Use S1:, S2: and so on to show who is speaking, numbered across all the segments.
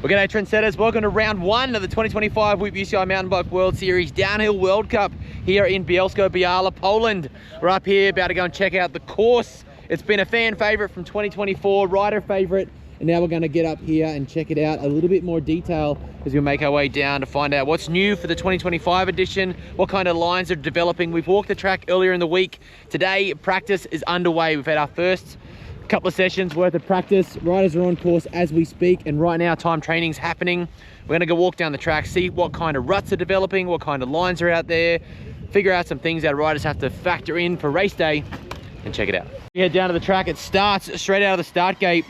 S1: Well, g'day trendsetters, welcome to round one of the 2025 UCI Mountain Bike World Series Downhill World Cup here in Bielsko-Biała, Poland. We're up here about to go and check out the course. It's been a fan favourite from 2024, rider favourite, and now we're going to get up here and check it out a little bit more detail as we make our way down to find out what's new for the 2025 edition, what kind of lines are developing. We've walked the track earlier in the week. Today, practice is underway. We've had our first couple of sessions worth of practice. Riders are on course as we speak, and right now time training's happening. We're going to go walk down the track, see what kind of ruts are developing, what kind of lines are out there, figure out some things our riders have to factor in for race day, and check it out. We head down to the track. It starts straight out of the start gate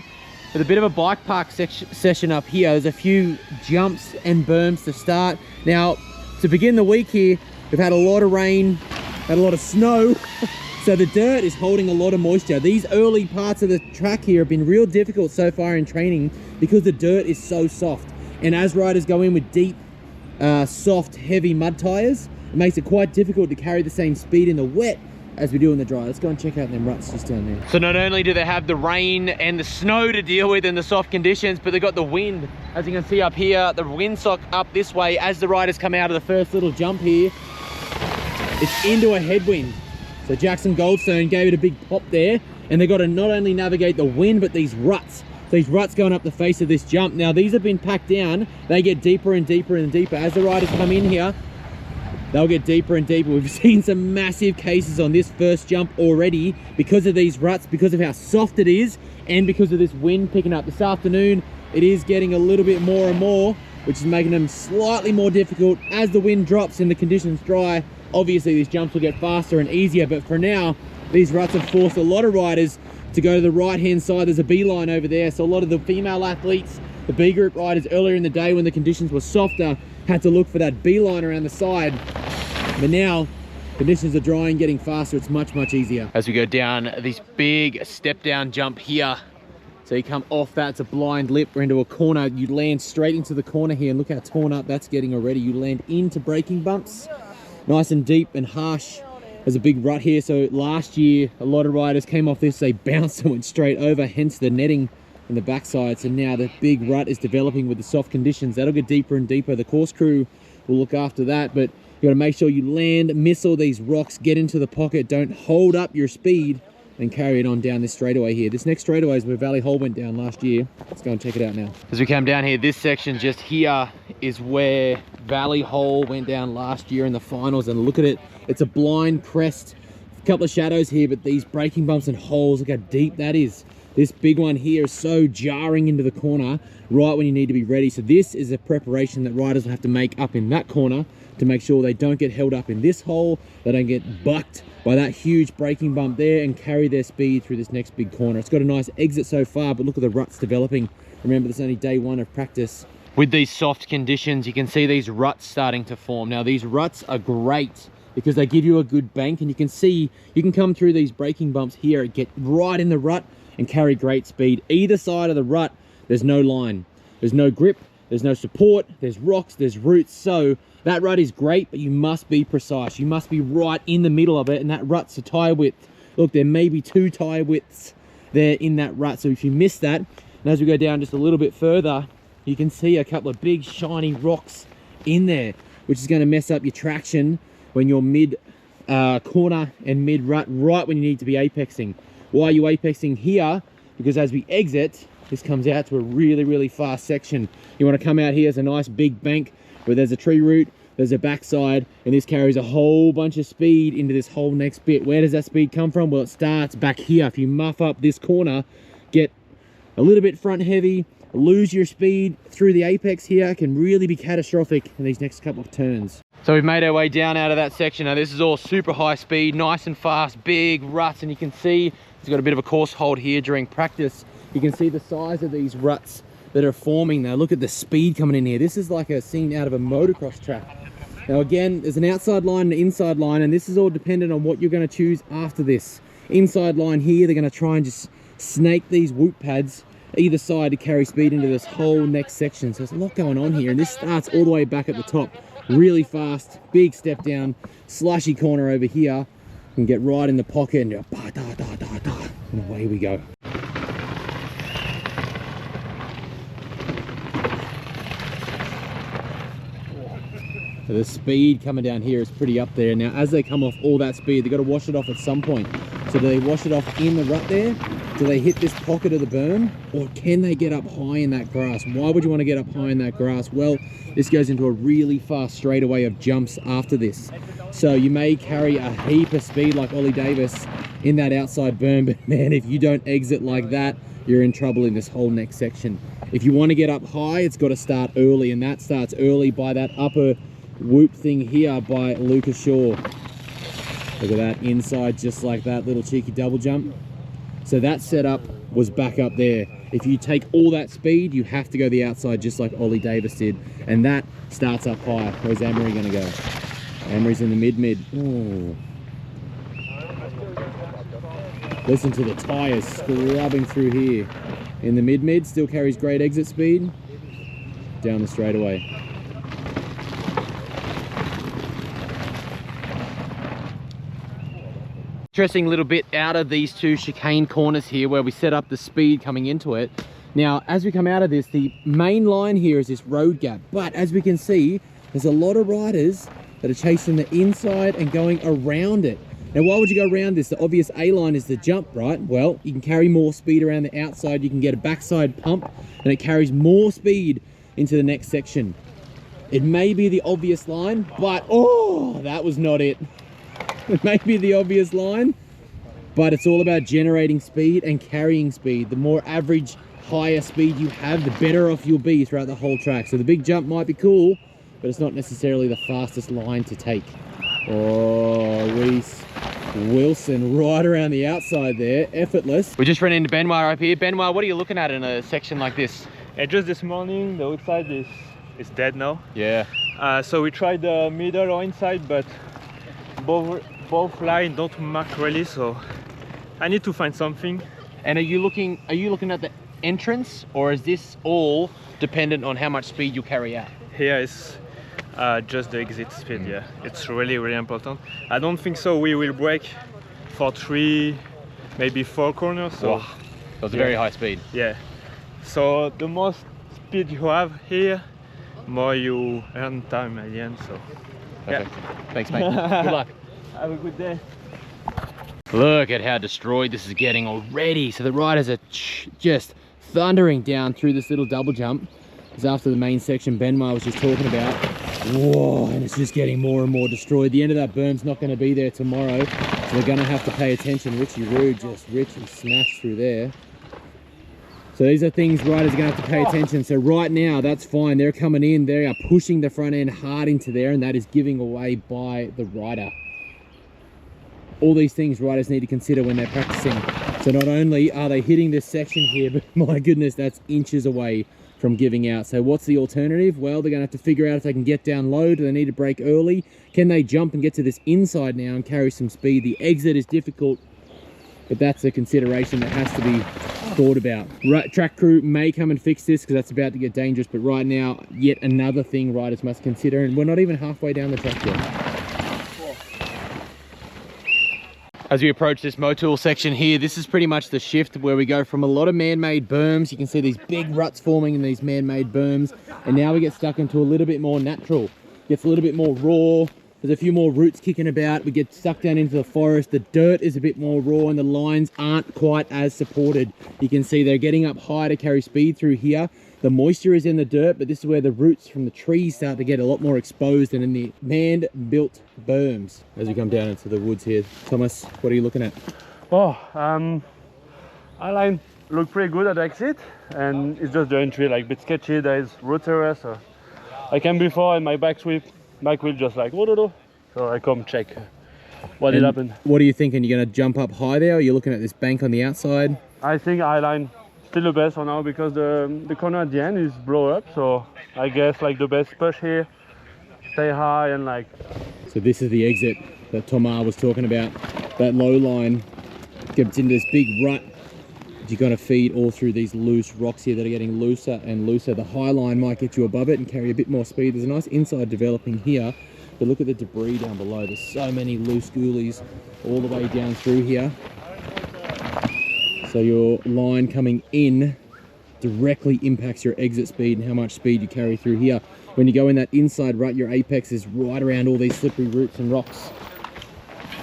S1: with a bit of a bike park session up here. There's a few jumps and berms to start. Now, to begin the week here, we've had a lot of rain, had a lot of snow. So the dirt is holding a lot of moisture. These early parts of the track here have been real difficult so far in training because the dirt is so soft. And as riders go in with deep, soft, heavy mud tires, it makes it quite difficult to carry the same speed in the wet as we do in the dry. Let's go and check out them ruts just down there. So not only do they have the rain and the snow to deal with and the soft conditions, but they've got the wind. As you can see up here, the windsock up this way as the riders come out of the first little jump here. It's into a headwind. So Jackson Goldstone gave it a big pop there, and they've got to not only navigate the wind, but these ruts. So these ruts going up the face of this jump. Now these have been packed down. They get deeper and deeper and deeper. As the riders come in here, they'll get deeper and deeper. We've seen some massive cases on this first jump already because of these ruts, because of how soft it is, and because of this wind picking up. This afternoon, it is getting a little bit more and more, which is making them slightly more difficult. As the wind drops and the conditions dry, obviously these jumps will get faster and easier, but for now, these ruts have forced a lot of riders to go to the right-hand side. There's a beeline over there, so a lot of the female athletes, the B group riders earlier in the day when the conditions were softer, had to look for that beeline around the side. But now, conditions are dry and getting faster. It's much, much easier. As we go down this big step-down jump here, so you come off that, it's a blind lip, we're into a corner. You land straight into the corner here, and look how torn up that's getting already. You land into braking bumps. Nice and deep and harsh. There's a big rut here. So last year, a lot of riders came off this, they bounced and went straight over, hence the netting in the backside. So now the big rut is developing with the soft conditions. That'll get deeper and deeper. The course crew will look after that, but you gotta make sure you land, miss all these rocks, get into the pocket, don't hold up your speed, and carry it on down this straightaway here. This next straightaway is where Valley Hole went down last year. Let's go and check it out now. As we come down here, this section just here is where Valley Hole went down last year in the finals, and look at it. It's a blind crest, a couple of shadows here, but these braking bumps and holes, look how deep that is. This big one here is so jarring into the corner right when you need to be ready. So this is a preparation that riders will have to make up in that corner to make sure they don't get held up in this hole, they don't get bucked by that huge braking bump there, and carry their speed through this next big corner. It's got a nice exit so far, but look at the ruts developing. Remember, this is only day one of practice. With these soft conditions, you can see these ruts starting to form. Now these ruts are great because they give you a good bank, and you can see you can come through these braking bumps here, get right in the rut and carry great speed. Either side of the rut, there's no line, there's no grip, there's no support, there's rocks, there's roots. So that rut is great, but you must be precise. You must be right in the middle of it, and that rut's a tire width. Look, there may be 2 tire widths there in that rut. So if you miss that, and as we go down just a little bit further, you can see a couple of big shiny rocks in there, which is going to mess up your traction when you're mid corner and mid rut, right when you need to be apexing. Why are you apexing here? Because as we exit, this comes out to a really, really fast section. You want to come out here as a nice big bank where there's a tree root, there's a backside, and this carries a whole bunch of speed into this whole next bit. Where does that speed come from? Well, it starts back here. If you muff up this corner, get a little bit front heavy, lose your speed through the apex here, can really be catastrophic in these next couple of turns. So we've made our way down out of that section. Now this is all super high speed, nice and fast, big ruts, and you can see it's got a bit of a course hold here during practice. You can see the size of these ruts that are forming now. Look at the speed coming in here. This is like a scene out of a motocross track. Now again, there's an outside line and an inside line, and this is all dependent on what you're going to choose after this. Inside line here, they're going to try and just snake these whoop pads either side to carry speed into this whole next section. So there's a lot going on here, and this starts all the way back at the top. Really fast, big step down, slushy corner over here. You can get right in the pocket and go, and away we go. The speed coming down here is pretty up there. Now, as they come off all that speed, they've got to wash it off at some point. So do they wash it off in the rut there? Do they hit this pocket of the berm? Or can they get up high in that grass? Why would you want to get up high in that grass? Well, this goes into a really fast straightaway of jumps after this. So you may carry a heap of speed like Ollie Davis in that outside berm, but man, if you don't exit like that, you're in trouble in this whole next section. If you want to get up high, it's got to start early, and that starts early by that upper whoop thing here by Lucas Shaw. Look at that, inside just like that, little cheeky double jump. So that setup was back up there. If you take all that speed, you have to go the outside just like Ollie Davis did, and that starts up high. Where's Amory going to go? Amory's in the mid. Ooh. Listen to the tyres scrubbing through here. In the mid, still carries great exit speed. Down the straightaway. Interesting little bit out of these two chicane corners here where we set up the speed coming into it. Now, as we come out of this, the main line here is this road gap. But as we can see, there's a lot of riders that are chasing the inside and going around it. Now, why would you go around this? The obvious A line is the jump, right? Well, you can carry more speed around the outside. You can get a backside pump and it carries more speed into the next section. It may be the obvious line, but oh, that was not it. It may be the obvious line, but it's all about generating speed and carrying speed. The more average, higher speed you have, the better off you'll be throughout the whole track. So the big jump might be cool, but it's not necessarily the fastest line to take. Oh, Reese Wilson right around the outside there, effortless. We just ran into Benoit up here. Benoit, what are you looking at in a section like this?
S2: Just this morning, the outside is dead now.
S1: Yeah.
S2: So we tried the middle or inside, but both lines don't mark really, so I need to find something.
S1: And are you looking at the entrance, or is this all dependent on how much speed you carry out?
S2: Here is just the exit speed. Yeah, it's really important. I don't think so we will break for 3, maybe 4 corners, so
S1: it's a very high speed.
S2: Yeah, so the more speed you have here, more you earn time at the end. So
S1: perfect. Thanks, mate. Good luck.
S2: Have a good day.
S1: Look at how destroyed this is getting already. So the riders are just thundering down through this little double jump. It's after the main section Benoit was just talking about. Whoa, and it's just getting more and more destroyed. The end of that berm's not going to be there tomorrow, so they're going to have to pay attention. Richie Rude just richly smashed through there. So these are things riders are going to have to pay attention. So right now, that's fine. They're coming in. They are pushing the front end hard into there, and that is giving away by the rider. All these things riders need to consider when they're practicing. So not only are they hitting this section here, but my goodness, that's inches away from giving out. So what's the alternative? Well, they're going to have to figure out if they can get down low. Do they need to brake early? Can they jump and get to this inside now and carry some speed? The exit is difficult, but that's a consideration that has to be thought about. Right, track crew may come and fix this because that's about to get dangerous, but right now, yet another thing riders must consider, and we're not even halfway down the track yet. As we approach this Motul section here, this is pretty much the shift where we go from a lot of man-made berms. You can see these big ruts forming in these man-made berms, and now we get stuck into a little bit more natural. Gets a little bit more raw. There's a few more roots kicking about. We get stuck down into the forest. The dirt is a bit more raw and the lines aren't quite as supported. You can see they're getting up high to carry speed through here. The moisture is in the dirt, but this is where the roots from the trees start to get a lot more exposed than in the man-built berms. As we come down into the woods here, Thomas, what are you looking at?
S2: Oh, our line look pretty good at the exit, and it's just the entry like a bit sketchy. There is road terrace, so I came before and my back wheel just like whoa. So I come check what did happen.
S1: What are you thinking? You're going to jump up high there, or you're looking at this bank on the outside?
S2: I think our line still the best for now because the corner at the end is blow up, so I guess like the best push here, stay high and like.
S1: So this is the exit that Thomas was talking about. That low line gets into this big rut. You're going to feed all through these loose rocks here that are getting looser and looser. The high line might get you above it and carry a bit more speed. There's a nice inside developing here, but look at the debris down below. There's so many loose goolies all the way down through here. So your line coming in directly impacts your exit speed and how much speed you carry through here. When you go in that inside rut, your apex is right around all these slippery roots and rocks.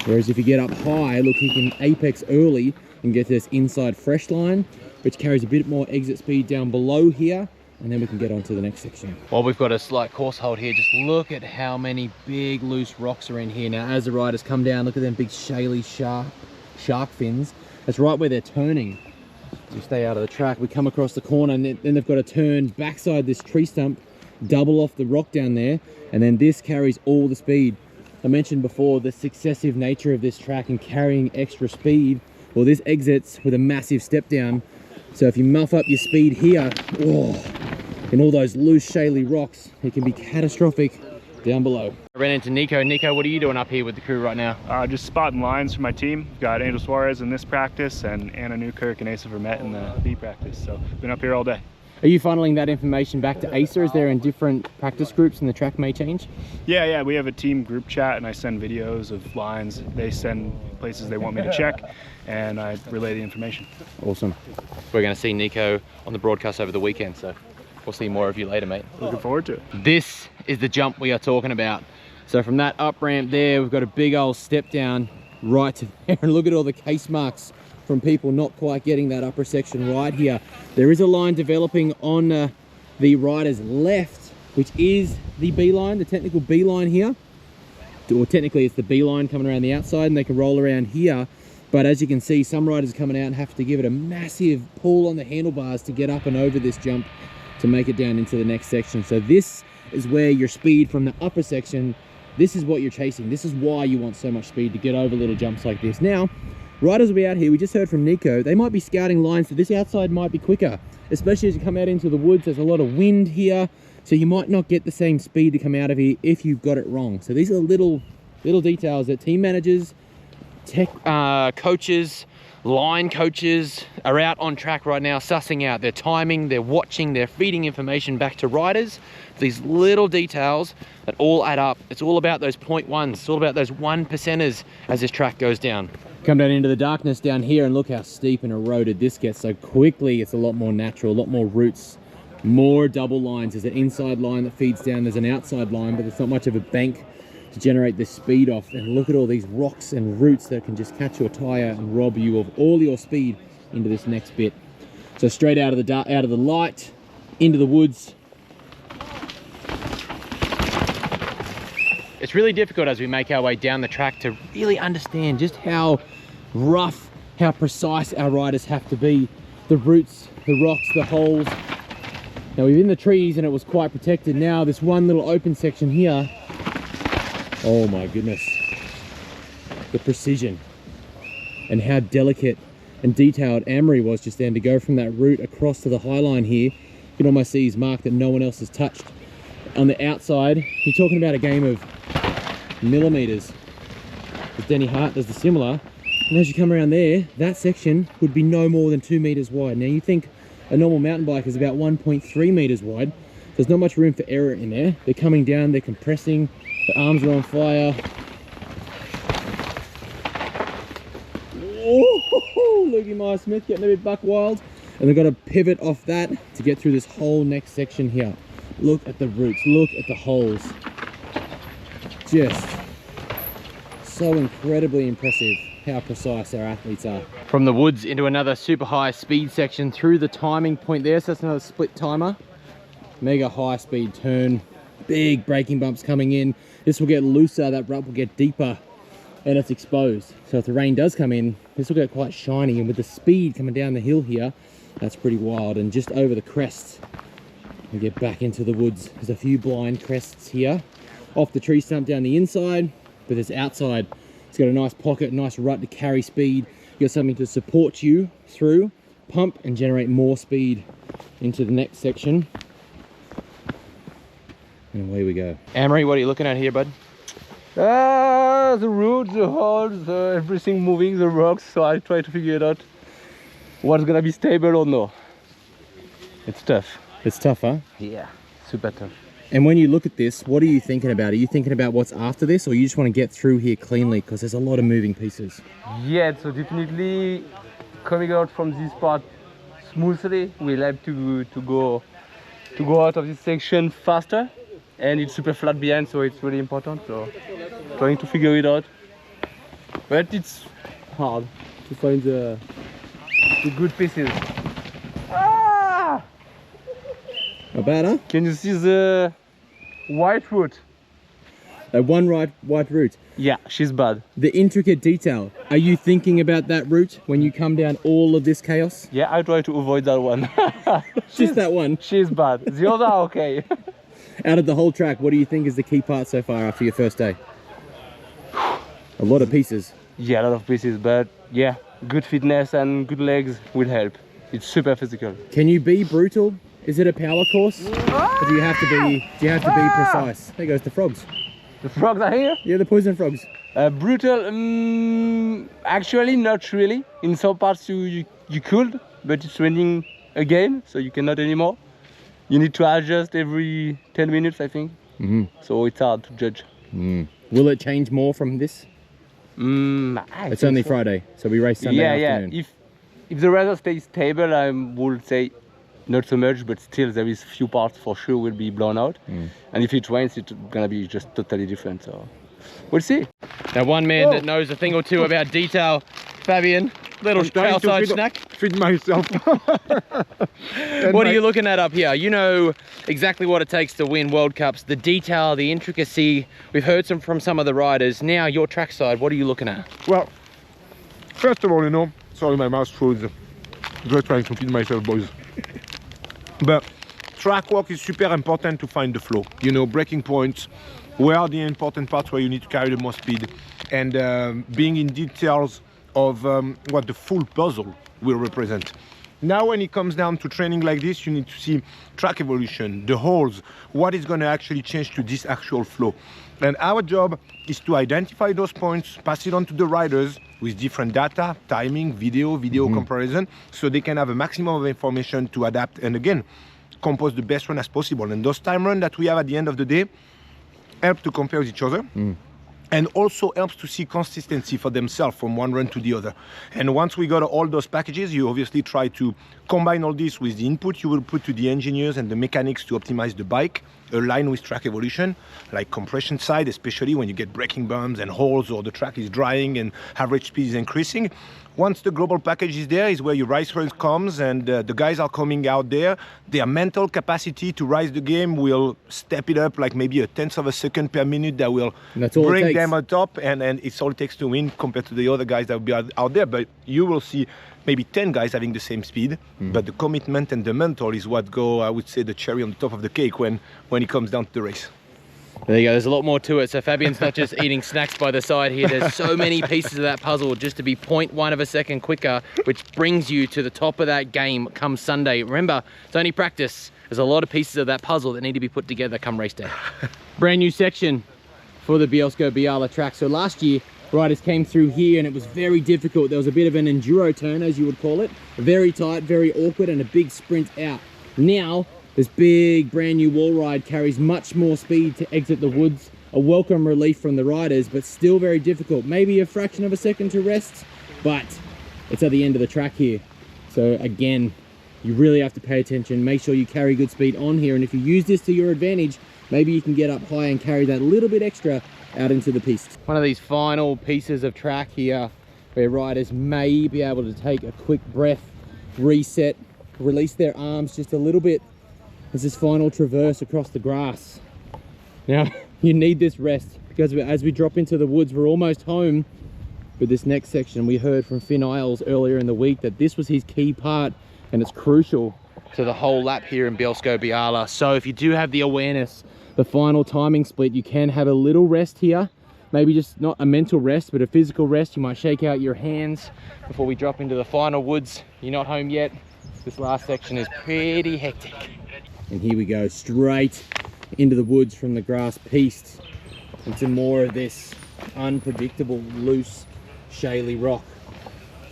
S1: Whereas if you get up high, look, you can apex early and get this inside fresh line, which carries a bit more exit speed down below here, and then we can get on to the next section. While we've got a slight course hold here, just look at how many big loose rocks are in here. Now, as the riders come down, look at them big shaly shark fins. That's right where they're turning. So you stay out of the track. We come across the corner, and then they've got to turn backside this tree stump, double off the rock down there, and then this carries all the speed. I mentioned before the successive nature of this track and carrying extra speed. Well, this exits with a massive step down. So if you muff up your speed here, oh, in all those loose, shaly rocks, it can be catastrophic down below. I ran into Nico. Nico, what are you doing up here with the crew right now?
S3: Just spotting lines for my team. Got Angel Suarez in this practice and Anna Newkirk and Asa Vermette in the B practice. So been up here all day.
S1: Are you funneling that information back to Asa? Is there in different practice groups and the track may change?
S3: Yeah, we have a team group chat and I send videos of lines. They send places they want me to check and I relay the information.
S1: Awesome. We're going to see Nico on the broadcast over the weekend, so we'll see more of you later, mate.
S3: Looking forward to it.
S1: This is the jump we are talking about. So from that up ramp there, we've got a big old step down right to there, and look at all the case marks from people not quite getting that upper section right here. There is a line developing on the rider's left, which is the B line, the technical B line here. Or technically it's the B line coming around the outside, and they can roll around here. But as you can see, some riders are coming out and have to give it a massive pull on the handlebars to get up and over this jump to make it down into the next section. So this is where your speed from the upper section, this is what you're chasing. This is why you want so much speed, to get over little jumps like this. Now, riders will be out here, we just heard from Nico, they might be scouting lines, so this outside might be quicker, especially as you come out into the woods. There's a lot of wind here, so you might not get the same speed to come out of here if you've got it wrong. So these are little details that team managers, tech coaches, line coaches are out on track right now, sussing out their timing, they're watching, they're feeding information back to riders. These little details that all add up. It's all about those 0.1s, it's all about those 1%ers as this track goes down. Come down into the darkness down here and look how steep and eroded this gets. So quickly, it's a lot more natural, a lot more roots, more double lines. There's an inside line that feeds down, there's an outside line, but there's not much of a bank to generate this speed off. And look at all these rocks and roots that can just catch your tire and rob you of all your speed into this next bit. So straight out of the dark, out of the light, into the woods. It's really difficult as we make our way down the track to really understand just how rough, how precise our riders have to be. The roots, the rocks, the holes. Now we're in the trees and it was quite protected. Now this one little open section here, oh my goodness, the precision and how delicate and detailed Amory was just then to go from that root across to the high line here. You can almost see his mark that no one else has touched. On the outside, you're talking about a game of millimeters. With Denny Hart does the similar, and as you come around there, that section would be no more than 2 meters wide. Now you think a normal mountain bike is about 1.3 meters wide. There's not much room for error in there. They're coming down, they're compressing, the arms are on fire. Oh, Lukey Meyer Smith getting a bit buck wild. And they've got to pivot off that to get through this whole next section here. Look at the roots, look at the holes. Just so incredibly impressive how precise our athletes are. From the woods into another super high speed section through the timing point there, so that's another split timer. Mega high speed turn, big braking bumps coming in. This will get looser, that rut will get deeper, and it's exposed. So if the rain does come in, this will get quite shiny, and with the speed coming down the hill here, that's pretty wild. And just over the crest, we get back into the woods. There's a few blind crests here. Off the tree stump down the inside, but this outside, it's got a nice pocket, nice rut to carry speed. You got something to support you through, pump and generate more speed into the next section. And away we go. Amory, what are you looking at here, bud?
S2: The roots, the holes, everything moving, the rocks, so I try to figure it out what's gonna be stable or no. It's tough.
S1: It's tough, huh?
S2: Yeah, super tough.
S1: And when you look at this, what are you thinking about? Are you thinking about what's after this, or you just want to get through here cleanly? Because there's a lot of moving pieces.
S2: Yeah, so definitely coming out from this part smoothly will help to go out of this section faster, and it's super flat behind, so it's really important. So trying to figure it out, but it's hard to find the good pieces. Ah!
S1: Not bad, huh?
S2: Can you see the white root?
S1: One white root.
S2: Yeah, she's bad.
S1: The intricate detail. Are you thinking about that route when you come down all of this chaos?
S2: Yeah, I try to avoid that one.
S1: Just that one.
S2: She's bad. The other are okay.
S1: Out of the whole track, what do you think is the key part so far after your first day? A lot of pieces.
S2: Yeah, a lot of pieces, but yeah, good fitness and good legs will help. It's super physical.
S1: Can you be brutal? Is it a power course? Or do you have to be precise? There goes the frogs.
S2: The frogs are here?
S1: Yeah, the poison frogs.
S2: Brutal, actually not really. In some parts you could, but it's raining again, so you cannot anymore. You need to adjust every 10 minutes, I think. So it's hard to judge.
S1: Will it change more from this? It's only Friday, so we race Sunday afternoon.
S2: Yeah. If the weather stays stable, I would say not so much, but still there is few parts for sure will be blown out. And if it rains, it's gonna be just totally different. So we'll see.
S1: Now, one man that knows a thing or two about detail, Fabian, little trailside snack.
S4: Feed myself.
S1: What are you looking at up here? You know exactly what it takes to win World Cups, the detail, the intricacy. We've heard from some of the riders. Now, your trackside, what are you looking at?
S4: Well, first of all, you know, sorry, my mouth froze. Just trying to feed myself, boys. But track work is super important to find the flow. You know, breaking points, where are the important parts where you need to carry the most speed, and being in details of what the full puzzle will represent. Now, when it comes down to training like this, you need to see track evolution, the holes, what is going to actually change to this actual flow. And our job is to identify those points, pass it on to the riders with different data, timing, video comparison, so they can have a maximum of information to adapt and again, compose the best run as possible. And those time runs that we have at the end of the day help to compare with each other. And also helps to see consistency for themselves from one run to the other. And once we got all those packages, you obviously try to combine all this with the input you will put to the engineers and the mechanics to optimize the bike, align with track evolution, like compression side, especially when you get braking bumps and holes or the track is drying and average speed is increasing. Once the global package is there is where your race race comes, and the guys are coming out there. Their mental capacity to rise the game will step it up like maybe 1/10 of a second per minute. That will bring them on top, and it's all it takes to win compared to the other guys that will be out there. But you will see maybe 10 guys having the same speed, but the commitment and the mental is what go, I would say, the cherry on the top of the cake when it comes down to the race.
S1: There you go, there's a lot more to it. So Fabian's not just eating snacks by the side here. There's so many pieces of that puzzle just to be 0.1 of a second quicker, which brings you to the top of that game come Sunday. Remember, it's only practice. There's a lot of pieces of that puzzle that need to be put together come race day. Brand new section for the Bielsko-Biała track. So last year, riders came through here and it was very difficult. There was a bit of an enduro turn, as you would call it. Very tight, very awkward, and a big sprint out. Now, this big brand new wall ride carries much more speed to exit the woods. A welcome relief from the riders, but still very difficult. Maybe a fraction of a second to rest, but it's at the end of the track here. So again, you really have to pay attention. Make sure you carry good speed on here. And if you use this to your advantage, maybe you can get up high and carry that little bit extra out into the piste. One of these final pieces of track here where riders may be able to take a quick breath, reset, release their arms just a little bit. There's this final traverse across the grass. Now, you need this rest because as we drop into the woods, we're almost home with this next section. We heard from Finn Isles earlier in the week that this was his key part and it's crucial to the whole lap here in Bielsko-Biała. So if you do have the awareness, the final timing split, you can have a little rest here. Maybe just not a mental rest, but a physical rest. You might shake out your hands before we drop into the final woods. You're not home yet. This last section is pretty hectic. And here we go, straight into the woods from the grass piste into more of this unpredictable, loose, shaly rock.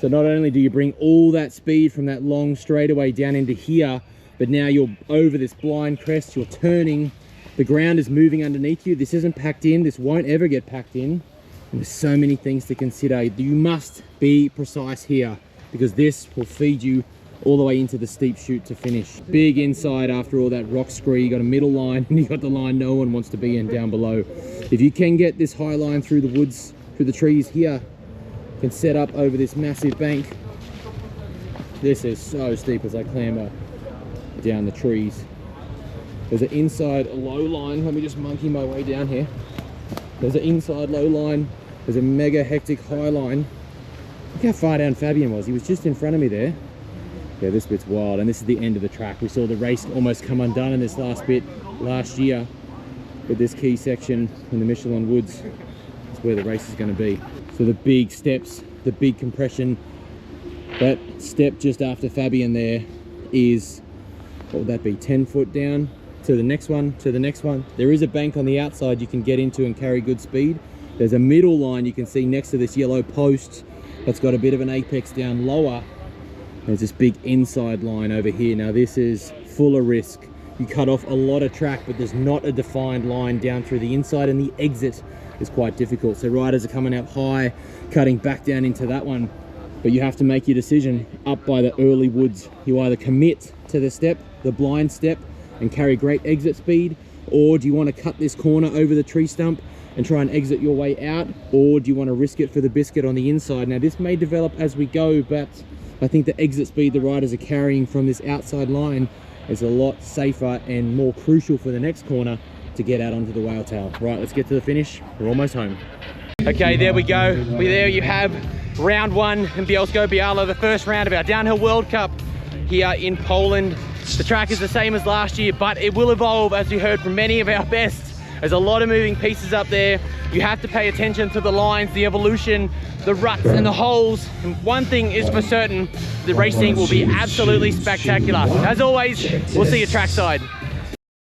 S1: So not only do you bring all that speed from that long straightaway down into here, but now you're over this blind crest, you're turning, the ground is moving underneath you. This isn't packed in, this won't ever get packed in. And there's so many things to consider. You must be precise here because this will feed you all the way into the steep chute to finish. Big inside after all that rock scree. You got a middle line and you got the line no one wants to be in down below. If you can get this high line through the woods, through the trees here, you can set up over this massive bank. This is so steep as I clamber down the trees. There's an inside low line. Let me just monkey my way down here. There's an inside low line. There's a mega hectic high line. Look how far down Fabian was. He was just in front of me there. Yeah, this bit's wild, and this is the end of the track. We saw the race almost come undone in this last bit last year with this key section in the Michelin Woods. That's where the race is going to be. So the big steps, the big compression, that step just after Fabian there is, what would that be, 10 foot down to the next one, to the next one. There is a bank on the outside you can get into and carry good speed. There's a middle line you can see next to this yellow post that's got a bit of an apex down lower. There's this big inside line over here. Now this is full of risk. You cut off a lot of track, but there's not a defined line down through the inside, and the exit is quite difficult. So riders are coming out high, cutting back down into that one. But you have to make your decision up by the early woods. You either commit to the step, the blind step, and carry great exit speed, or do you want to cut this corner over the tree stump and try and exit your way out, or do you want to risk it for the biscuit on the inside? Now this may develop as we go, but I think the exit speed the riders are carrying from this outside line is a lot safer and more crucial for the next corner to get out onto the whale tail. Right, let's get to the finish. We're almost home. Okay, there we go. There you have round one in Bielsko-Biała, the first round of our Downhill World Cup here in Poland. The track is the same as last year, but it will evolve, as you heard from many of our best. There's a lot of moving pieces up there. You have to pay attention to the lines, the evolution, the ruts and the holes. And one thing is for certain, the racing will be absolutely spectacular. As always, we'll see you trackside.